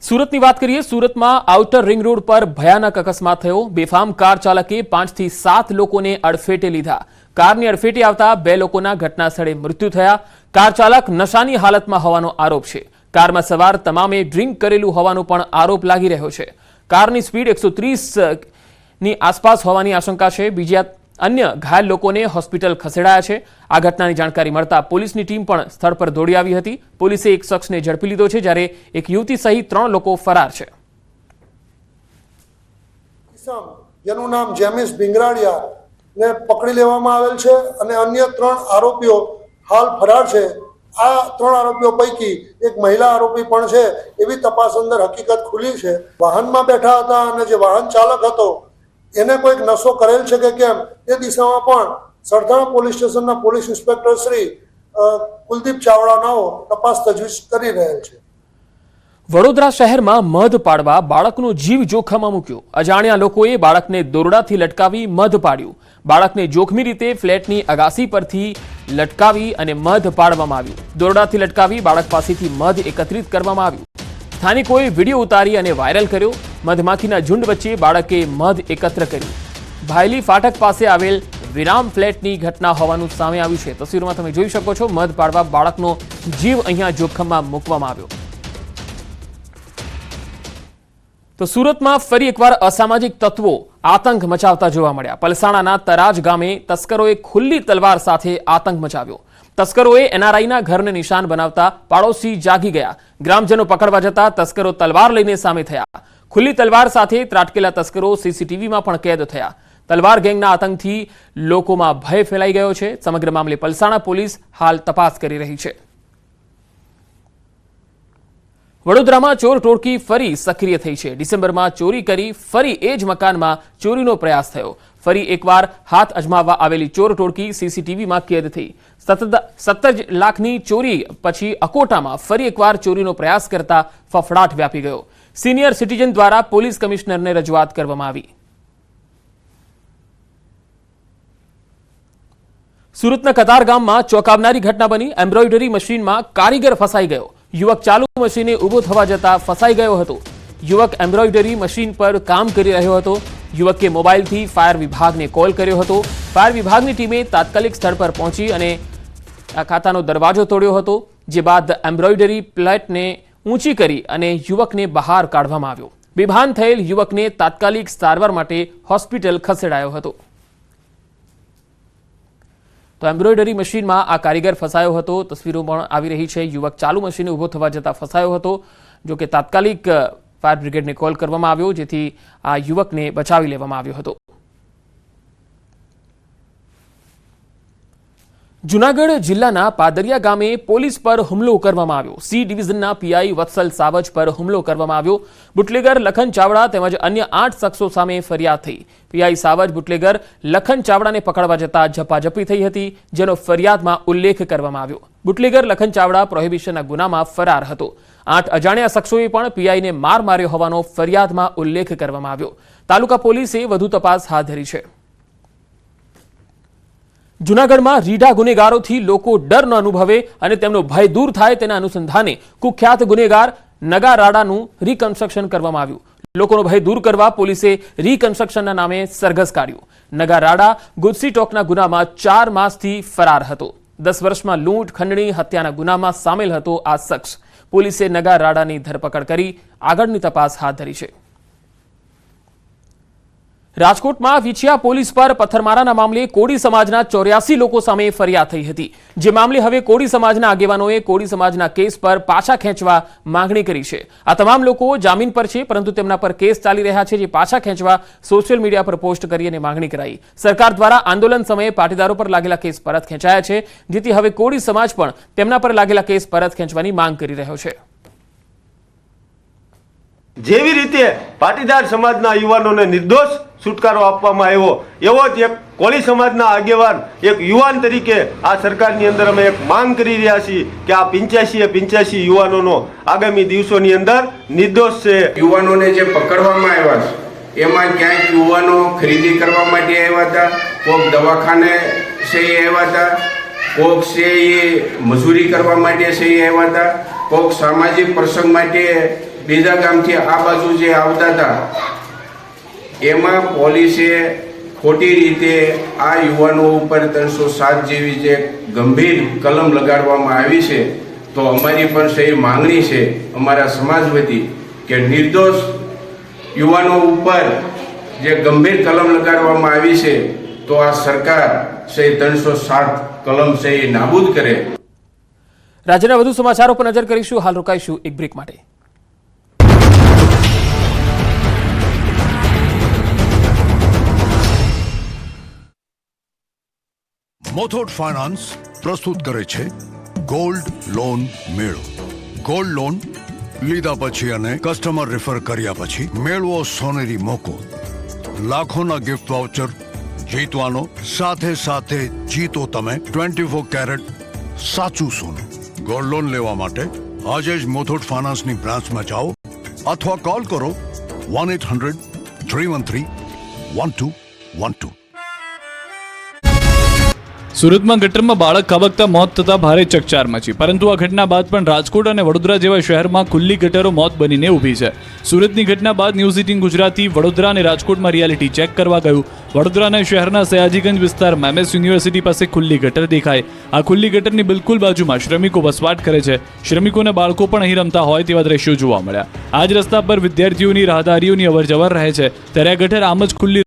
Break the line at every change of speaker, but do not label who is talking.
સુરતની વાત કરીએ। સુરતમાં આઉટર રિંગ રોડ પર ભયાનક અકસ્માત થયો। બેફામ કાર ચાલકે 5 થી 7 લોકોને અડફેટે લીધા। કારની અડફેટે આવતા 2 લોકોના ઘટના સ્થળે મૃત્યુ થયા। કાર ચાલક નશાની હાલતમાં હોવાનો આરોપ છે। કારમાં સવાર તમામે ડ્રિંક કરેલું હોવાનો પણ આરોપ લાગી રહ્યો છે। કારની સ્પીડ 130 ની આસપાસ હોવાની આશંકા છે। બીજા अन्य घायल लोकोने होस्पिटल खसेड़ाया छे। आ घटनानी जानकारी मळता पोलीसनी टीम पण स्थळ पर दौड़ी आवी हती। पोलीसे एक शख्सने झड़पी लीधो छे, ज्यारे एक युवती सहित 3 लोको फरार छे।
जेनुं नाम जेमिस भिंगराडिया ने पकड़ी लेवामां आवेल छे अने अन्य 3 आरोपीओ हाल फरार छे। आ 3 आरोपीओ पैकी एक महिला आरोपी पण छे एवी तपास अंदर हकीकत खुली छे। वाहनमां बैठा हता अने जे वाहन चालक हतो એને કોઈક નશો કરેલ છે કે કેમ એ દિશામાં પણ સરથાણા પોલીસ સ્ટેશનના પોલીસ ઇન્સ્પેક્ટર શ્રી કુલદીપ ચાવડાનાઓ તપાસ તજવીજ કરી રહેલ છે।
વડોદરા શહેરમાં મધ પાડવા બાળકનો જીવ જોખમમાં મૂક્યો। અજાણ્યા લોકોએ બાળકને દોરડાથી લટકાવી મધ પાડ્યું। બાળકને જોખમી રીતે ફ્લેટની અગાસી પરથી લટકાવી અને મધ પાડવામાં આવ્યું। દોરડાથી લટકાવી બાળક પાસેથી મધ એકત્રિત કરવામાં આવ્યું। સ્થાનિકોએ વિડીયો ઉતારી અને વાયરલ કર્યો। મધમાખીના ઝુંડ વચ્ચે બાળકે મધ એકત્ર કર્યું। ભાયલી ફાટક પાસે આવેલ વિરામ ફ્લેટની ઘટના હોવાનું સામે આવ્યું છે। તસવીરમાં તમે જોઈ શકો છો, મધ પાડવા બાળકનો જીવ અહીંયા જોખમમાં મૂકવામાં આવ્યો। તો સુરતમાં ફરી એકવાર અસામાજિક તત્વો આતંક મચાવતા જોવા મળ્યા। પલસાણાના તરાજ ગામે તસ્કરોએ ખુલ્લી તલવાર સાથે આતંક મચાવ્યો। તસ્કરોએ એનઆરઆઈના ઘરને નિશાન બનાવતા પાડોશી જાગી ગયા। ગ્રામજનો પકડવા જતા તસ્કરો તલવાર લઈને સામે થયા। ખુલ્લી તલવાર સાથે ત્રાટકેલા તસ્કરો સીસીટીવીમાં પણ કેદ થયા। તલવાર ગેંગના આતંકથી લોકોમાં ભય ફેલાઈ ગયો છે। સમગ્ર મામલે પલસાણા પોલીસ હાલ તપાસ કરી રહી છે। વડોદરામાં ચોર ટોળકી ફરી સક્રિય થઈ છે। ડિસેમ્બરમાં ચોરી કરી ફરી એ જ મકાનમાં ચોરીનો પ્રયાસ થયો। ફરી એકવાર હાથ અજમાવવા આવેલી ચોર ટોળકી સીસીટીવીમાં કેદ થઈ। 17 લાખની ચોરી પછી અકોટામાં ફરી એકવાર ચોરીનો પ્રયાસ કરતા ફફડાટ વ્યાપી ગયો। સિનિયર સિટીઝન દ્વારા પોલીસ કમિશનરને રજૂઆત કરવામાં આવી। સુરતના કતાર ગામમાં ચોંકાવનારી ઘટના બની। એમ્બ્રોઇડરી મશીનમાં કારીગર ફસાઈ ગયો। युवक चालू मशीने उभो थवा जता फसाई गयो हतो। युवक एम्ब्रोइडरी मशीन पर काम करी रह्यो हतो। युवके मोबाइल थी फायर विभाग ने कॉल कर्यो हतो। फायर विभागनी टीमे तात्कालिक स्थळ पर पहोंची अने आ खातानो दरवाजो तोड्यो हतो। जे बाद एम्ब्रोइडरी प्लेट ने ऊंची करी अने युवकने बहार काढवामां આવ્યો। बेभान थयेल युवकने तात्कालिक सारवार माटे होस्पिटल खसेडायो हतो। तो एम्ब्रोइडरी मशीन में आ कारीगर फसायो हतो। तस्वीरों पण आवी रही है। युवक चालू मशीने उभो थवा जता फसायो हतो। जो कि तात्कालिक फायर ब्रिगेड ने कॉल करवामां આવ્યો, जेथी आ युवकने बचावी लेवामां આવ્યો હતો। जूनागढ़ जिल्लाना पादरिया गामे पोलीस पर हुमलो करवामां આવ્યો। सी डिविजनना पीआई वत्सल सावज पर हुमलो करवामां આવ્યો। बुटलेगर लखन चावड़ा तेमज अन्य 8 शख्सों सामे फरियाद थई। पीआई सावज बुटलेगर लखन चावड़ाने पकड़वा जता झपाझपी थई हती, जेनो फरियादमां उल्लेख करवामां આવ્યો। बुटलेगर लखन चावड़ा प्रोहिबिशनना गुनामां फरार हतो। 8 अजाण्या शख्सोए पण पीआईने मार मार्यो होવાનો फरियादमां उल्लेख करवामां આવ્યો। तालुका पोलीसे વધુ તપાસ હાથ ધરી છે। જૂનાગઢમાં રીઢા ગુનેગારોથી લોકો ડર ન અનુભવે અને તેમનો ભય દૂર થાય તેના અનુસંધાને કુખ્યાત ગુનેગાર નગા રાડાનું રીકન્સ્ટ્રક્શન કરવામાં આવ્યું। લોકોનો ભય દૂર કરવા પોલીસે રીકન્સ્ટ્રક્શનના નામે સરઘસ કાઢ્યું। નગા રાડા ગુજસી ટોકના ગુનામાં 4 માસથી ફરાર હતો। 10 વર્ષમાં લૂંટ, ખંડણી, હત્યાના ગુનામાં સામેલ હતો આ શખ્સ। પોલીસે નગા રાડાની ધરપકડ કરી આગળની તપાસ હાથ ધરી છે। રાજકોટમાં વિછિયા પોલીસ પર પથ્થરમારાના મામલે કોળી સમાજના 84 લોકો સામે ફરિયાદ થઈ હતી। જે મામલે હવે કોળી સમાજના આગેવાનોએ કોળી સમાજના કેસ પર પાછા ખેંચવા માંગણી કરી છે। આ તમામ લોકો જામીન પર છે, પરંતુ તેમના પર કેસ ચાલી રહ્યા છે, જે પાછા ખેંચવા સોશિયલ મીડિયા પર પોસ્ટ કરી અને માંગણી કરાઈ। સરકાર દ્વારા આંદોલન સમયે પાટીદારો પર लागेला કેસ પરત ખેંચાયા છે, જેથી હવે કોળી સમાજ પણ તેમના પર लागेला કેસ પરત ખેંચવાની માંગ કરી રહ્યો છે।
જેવી રીતે પાટીદાર સમાજના યુવાનોને નિર્દોષ છુટકારો આપવામાં આવ્યો, એવો જ એક કોળી સમાજના આગેવાન એક યુવાન તરીકે આ સરકારની અંદર અમે એક માંગ કરી રહ્યા છીએ કે આ 85 યુવાનોનો આગામી દિવસોની અંદર નિર્દોષ છે।
યુવાનોને જે પકડવામાં આવ્યા છે એમાં ક્યાંક યુવાનો ખરીદી કરવા માટે આવ્યા હતા, કોઈક દવાખાને છે એ આવ્યા હતા, કોઈક છે એ મજૂરી કરવા માટે છે એ આવ્યા હતા, કોઈક સામાજિક પ્રસંગ માટે બીજા ગામથી આ બાજુ જે આવતા હતા એમાં પોલીસે ખોટી રીતે આ યુવાનો ઉપર 307 જેવી જે ગંભીર કલમ લગાડવામાં આવી છે. તો અમારી પણ સહી માંગણી છે અમારા સમાજ વતી કે નિર્દોષ યુવાનો ઉપર જે ગંભીર કલમ લગાડવામાં આવી છે તો આ સરકાર સહી 307 કલમ સહી નાબૂદ કરે.
રાજ્યના વધુ સમાચારો પર નજર કરીશું. હાલ રોકાઈશું એક બ્રેક માટે.
મોથોટ ફાઇનાન્સ પ્રસ્તુત કરે છે ગોલ્ડ લોન મેળો. ગોલ્ડ લોન લીધા પછી અને કસ્ટમર રેફર કર્યા પછી મેળવો સોનેરી મોકો, લાખોના ગિફ્ટ વાઉચર જીતવાનો, સાથે સાથે જીતો તમે 24 કેરેટ સાચું સોનું. ગોલ્ડ લોન લેવા માટે આજે જ મોથોટ ફાઇનાન્સની બ્રાન્ચમાં જાઓ અથવા કોલ કરો 1-800-313-1212.
સુરતમાં ગટરમાં બાળક ખાબકતા મોત થતા ભારે ચકચાર મચી, પરંતુ આ ઘટના બાદ પણ રાજકોટ અને વડોદરા જેવા શહેરમાં ખુલ્લી ગટરો મોત બનીને ઊભી છે. સુરતની ઘટના બાદ ન્યૂઝ 18 ગુજરાતી વડોદરા અને રાજકોટમાં રિયાલિટી ચેક કરવા ગયું. વડોદરાના શહેરના સયાજીગંજ વિસ્તારમાં MS યુનિવર્સિટી પાસે ખુલ્લી ગટર દેખાય. આ ખુલ્લી ગટરની બિલકુલ બાજુમાં શ્રમિકો વસવાટ કરે છે. શ્રમિકોને બાળકો પણ અહીં રમતા હોય તેવા દ્રશ્યો જોવા મળ્યા. આ જ રસ્તા પર વિદ્યાર્થીઓની રાહદારીઓની અવરજવર રહે છે, ત્યારે આ ગટર આમ જ ખુલ્લી